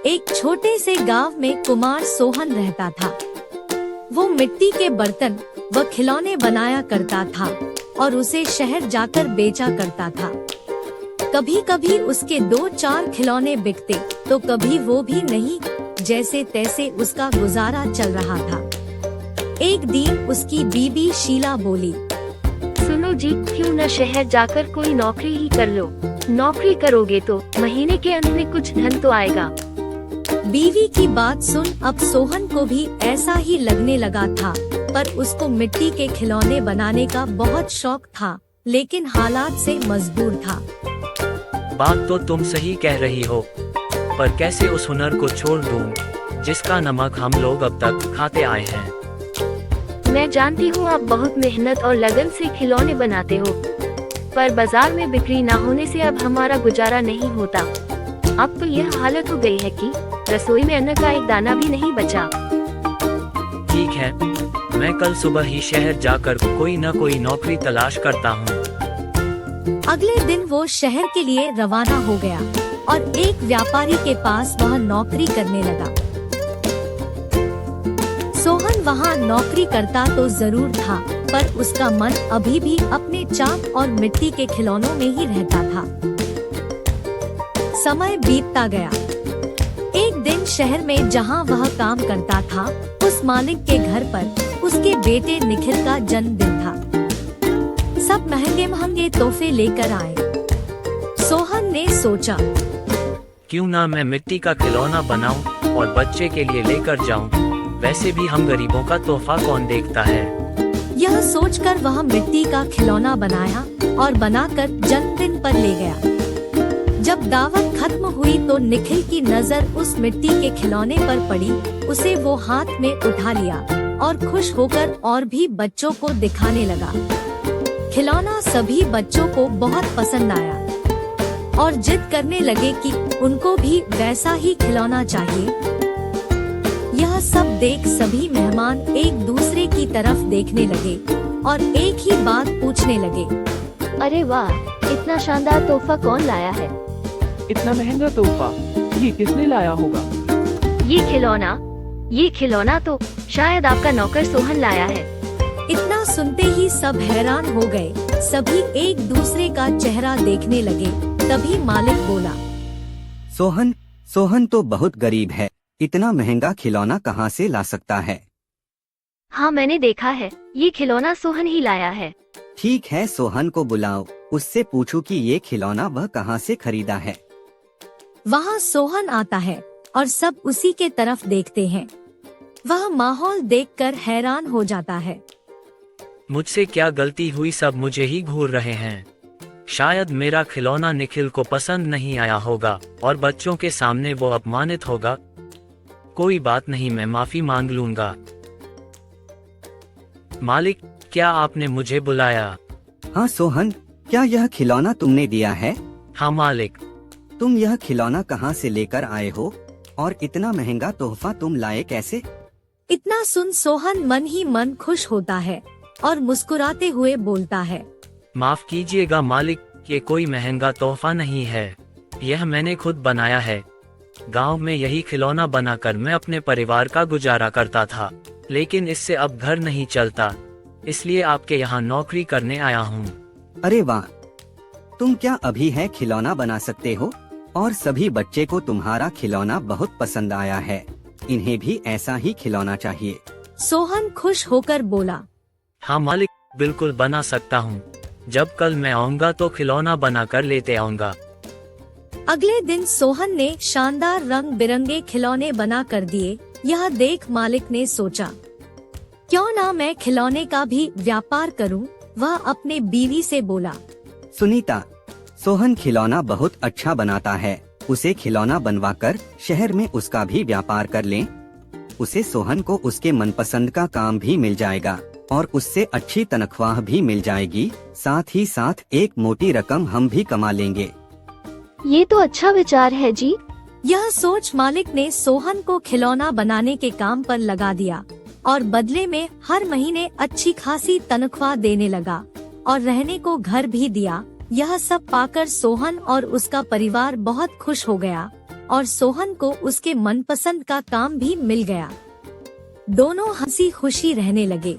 एक छोटे से गांव में कुमार सोहन रहता था। वो मिट्टी के बर्तन व खिलौने बनाया करता था और उसे शहर जाकर बेचा करता था। कभी कभी उसके 2-4 खिलौने बिकते तो कभी वो भी नहीं, जैसे तैसे उसका गुजारा चल रहा था। एक दिन उसकी बीबी शीला बोली, सुनो जी, क्यों न शहर जाकर कोई नौकरी ही कर लो। नौकरी करोगे तो महीने के अंत में कुछ धन तो आएगा। बीवी की बात सुन अब सोहन को भी ऐसा ही लगने लगा था, पर उसको मिट्टी के खिलौने बनाने का बहुत शौक था, लेकिन हालात से मजबूर था। बात तो तुम सही कह रही हो, पर कैसे उस हुनर को छोड़ दूं, जिसका नमक हम लोग अब तक खाते आए हैं। मैं जानती हूँ आप बहुत मेहनत और लगन से खिलौने बनाते हो, पर बाजार में बिक्री ना होने से अब हमारा गुजारा नहीं होता। अब तो यह हालत हो गई है कि रसोई में अन्न का एक दाना भी नहीं बचा। ठीक है, मैं कल सुबह ही शहर जाकर कोई न कोई नौकरी तलाश करता हूँ। अगले दिन वो शहर के लिए रवाना हो गया और एक व्यापारी के पास वह नौकरी करने लगा। सोहन वहाँ नौकरी करता तो जरूर था, पर उसका मन अभी भी अपने चाक और मिट्टी के खिलौनों में ही रहता था। समय बीतता गया। एक दिन शहर में जहाँ वह काम करता था, उस मालिक के घर पर उसके बेटे निखिल का जन्मदिन था। सब महंगे महंगे तोहफे लेकर आए। सोहन ने सोचा, क्यों ना मैं मिट्टी का खिलौना बनाऊं और बच्चे के लिए लेकर जाऊं। वैसे भी हम गरीबों का तोहफा कौन देखता है। यह सोचकर वह मिट्टी का खिलौना बनाया और बनाकर जन्मदिन पर ले गया। जब दावत खत्म हुई तो निखिल की नजर उस मिट्टी के खिलौने पर पड़ी। उसे वो हाथ में उठा लिया और खुश होकर और भी बच्चों को दिखाने लगा। खिलौना सभी बच्चों को बहुत पसंद आया और जिद करने लगे कि उनको भी वैसा ही खिलौना चाहिए। यह सब देख सभी मेहमान एक दूसरे की तरफ देखने लगे और एक ही बात पूछने लगे, अरे वाह, इतना शानदार तोहफा कौन लाया है? इतना महंगा तोहफा ये किसने लाया होगा? ये खिलौना तो शायद आपका नौकर सोहन लाया है। इतना सुनते ही सब हैरान हो गए। सभी एक दूसरे का चेहरा देखने लगे। तभी मालिक बोला, सोहन तो बहुत गरीब है, इतना महंगा खिलौना कहाँ से ला सकता है? हाँ, मैंने देखा है, ये खिलौना सोहन ही लाया है। ठीक है, सोहन को बुलाओ, उससे पूछो कि ये खिलौना वह कहाँ से खरीदा है। वहाँ सोहन आता है और सब उसी के तरफ देखते हैं। वह माहौल देखकर हैरान हो जाता है। मुझसे क्या गलती हुई, सब मुझे ही घूर रहे हैं। शायद मेरा खिलौना निखिल को पसंद नहीं आया होगा और बच्चों के सामने वो अपमानित होगा। कोई बात नहीं, मैं माफी मांग लूंगा। मालिक, क्या आपने मुझे बुलाया? हाँ सोहन, क्या यह खिलौना तुमने दिया है? हाँ मालिक। तुम यह खिलौना कहाँ से लेकर आए हो और इतना महंगा तोहफा तुम लाए कैसे? इतना सुन सोहन मन ही मन खुश होता है और मुस्कुराते हुए बोलता है, माफ कीजिएगा मालिक, ये कोई महंगा तोहफा नहीं है, यह मैंने खुद बनाया है। गांव में यही खिलौना बनाकर मैं अपने परिवार का गुजारा करता था, लेकिन इससे अब घर नहीं चलता, इसलिए आपके यहाँ नौकरी करने आया हूँ। अरे वाह, तुम क्या अभी है खिलौना बना सकते हो? और सभी बच्चे को तुम्हारा खिलौना बहुत पसंद आया है, इन्हें भी ऐसा ही खिलौना चाहिए। सोहन खुश होकर बोला, हाँ मालिक, बिल्कुल बना सकता हूँ। जब कल मैं आऊँगा तो खिलौना बना कर लेते आऊँगा। अगले दिन सोहन ने शानदार रंग बिरंगे खिलौने बना कर दिए। यह देख मालिक ने सोचा, क्यों ना मैं खिलौने का भी व्यापार करूं। वह अपने बीवी से बोला, सुनीता, सोहन खिलौना बहुत अच्छा बनाता है, उसे खिलौना बनवाकर शहर में उसका भी व्यापार कर लें। उसे सोहन को उसके मनपसंद का काम भी मिल जाएगा और उससे अच्छी तनख्वाह भी मिल जाएगी, साथ ही साथ एक मोटी रकम हम भी कमा लेंगे। ये तो अच्छा विचार है जी। यह सोच मालिक ने सोहन को खिलौना बनाने के काम पर लगा दिया और बदले में हर महीने अच्छी खासी तनख्वाह देने लगा और रहने को घर भी दिया। यह सब पाकर सोहन और उसका परिवार बहुत खुश हो गया। और सोहन को उसके मनपसंद का काम भी मिल गया। दोनों हंसी खुशी रहने लगे।